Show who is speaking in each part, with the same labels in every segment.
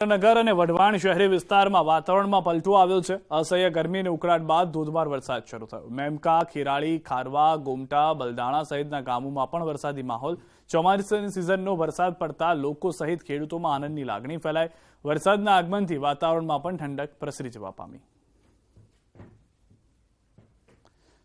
Speaker 1: નગર અને વઢવાણ શહેરી વિસ્તારમાં વાતાવરણમાં પલટો આવ્યો છે। અસહ્ય ગરમી અને ઉકળાટ બાદ ધોધમાર વરસાદ શરૂ થયો। મેમકા, ખીરાળી, ખારવા, ગોમટા, બલદાણા સહિતના ગામોમાં પણ વરસાદી માહોલ। ચોમાસાની સિઝનનો વરસાદ પડતા લોકો સહિત ખેડૂતોમાં આનંદની લાગણી ફેલાઈ। વરસાદના આગમનથી વાતાવરણમાં પણ ઠંડક પ્રસરી જવા પામી।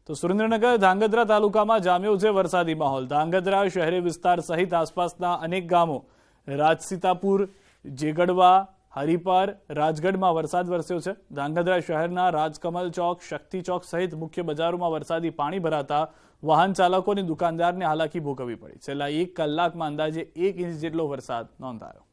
Speaker 1: તો સુરેન્દ્રનગર ધાંગધ્રા તાલુકામાં જામ્યો છે વરસાદી માહોલ। ધાંગધ્રા શહેરી વિસ્તાર સહિત આસપાસના અનેક ગામો રાજસીતાપુર, જેગડવા, હરિપર, રાજગઢમાં વરસાદ વરસ્યો છે। ધાંગધ્રા શહેરના રાજકમલ ચોક, શક્તિ ચોક સહિત મુખ્ય બજારોમાં વરસાદી પાણી ભરાતા વાહન ચાલકો અને દુકાનદારને હાલાકી ભોગવવી પડી। છેલ્લા 1 કલાકમાં અંદાજે 1 ઇંચ જેટલો વરસાદ નોંધાયો।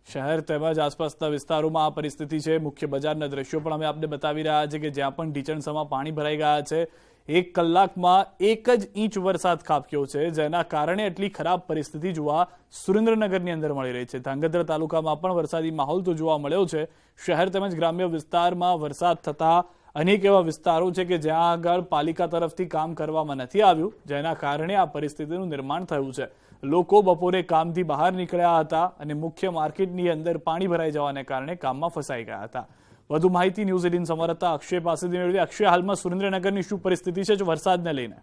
Speaker 1: શહેર તેમજ આસપાસના વિસ્તારોમાં આ પરિસ્થિતિ છે। મુખ્ય બજારના દ્રશ્યો પણ અમે આપને બતાવી રહ્યા છે કે જ્યાં પણ ઢીચણસમાં પાણી ભરાઈ ગયા છે। 1 કલાકમાં 1 જ ઇંચ વરસાદ ખાબક્યો છે, જેના કારણે એટલી ખરાબ પરિસ્થિતિ જોવા સુરેન્દ્રનગરની અંદર મળી રહી છે। ધાંગધ્રા તાલુકામાં પણ વરસાદી માહોલ તો જોવા મળ્યો છે। શહેર તેમજ ગ્રામ્ય વિસ્તારમાં વરસાદ થતા અનેક એવા વિસ્તારો છે કે જ્યાં આગળ પાલિકા તરફથી કામ કરવામાં નથી આવ્યું, જેના કારણે આ પરિસ્થિતિનું નિર્માણ થયું છે। લોકો બપોરે કામથી બહાર નીકળ્યા હતા અને મુખ્ય માર્કેટની અંદર પાણી ભરાઈ જવાને કારણે કામમાં ફસાઈ ગયા હતા। વધુ માહિતી ન્યૂઝ 18 સંવાદદાતા અક્ષય પાસેથી મેળવી। અક્ષય, હાલમાં સુરેન્દ્રનગરની શું પરિસ્થિતિ છે વરસાદને લઈને?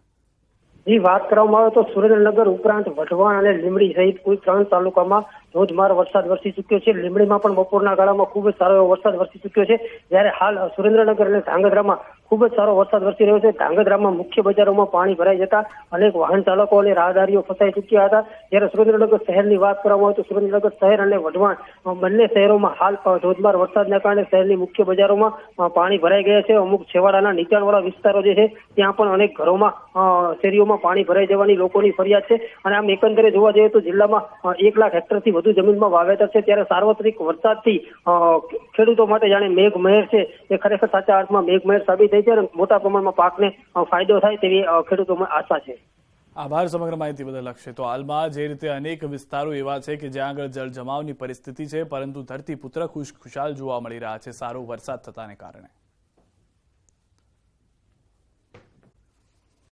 Speaker 2: વાત કરવામાં આવે તો સુરેન્દ્રનગર ઉપરાંત વઢવાણ અને લીંબડી સહિત કુલ 3 તાલુકામાં ધોધમાર વરસાદ વરસી ચૂક્યો છે। લીંબડીમાં પણ બપોરના ગાળામાં ખૂબ જ સારો એવો વરસાદ વરસી ચૂક્યો છે, જ્યારે હાલ સુરેન્દ્રનગર અને ધાંગધ્રામાં ખૂબ જ સારો વરસાદ વરસી રહ્યો છે। ધાંગધ્રામાં મુખ્ય બજારોમાં પાણી ભરાઈ જતા અનેક વાહન ચાલકો અને રાહદારીઓ ફસાઈ ચૂક્યા હતા, જ્યારે સુરેન્દ્રનગર શહેરની વાત કરવામાં આવે તો સુરેન્દ્રનગર શહેર અને વઢવાણ બંને શહેરોમાં હાલ ધોધમાર વરસાદના કારણે શહેરની મુખ્ય બજારોમાં પાણી ભરાઈ ગયા છે। અમુક છેવાડાના નીચાણવાળા વિસ્તારો જે છે ત્યાં પણ અનેક ઘરોમાં શેરીઓમાં પાણી ભરાઈ જવાની લોકોની ફરિયાદ છે। અને આમ એકંદરે જોવા જઈએ તો જિલ્લામાં 1 લાખ હેક્ટરથી વધુ જમીનમાં વાવેતર છે, ત્યારે સાર્વત્રિક વરસાદથી ખેડૂતો માટે જાણે મેઘમહેર છે એ ખરેખર સાચા અર્થમાં મેઘમહેર સાબિત થઈ છે અને મોટા પ્રમાણમાં પાકને ફાયદો થાય તેવી ખેડૂતોમાં આશા છે।
Speaker 1: આભાર સમગ્ર માહિતી બદલ અક્ષય। તો હાલમાં જે રીતે અનેક વિસ્તારો એવા છે કે જ્યાં આગળ જળ જમાવની પરિસ્થિતિ છે, પરંતુ ધરતીપુત્ર ખુશખુશાલ જોવા મળી રહ્યા છે સારો વરસાદ થતાને કારણે।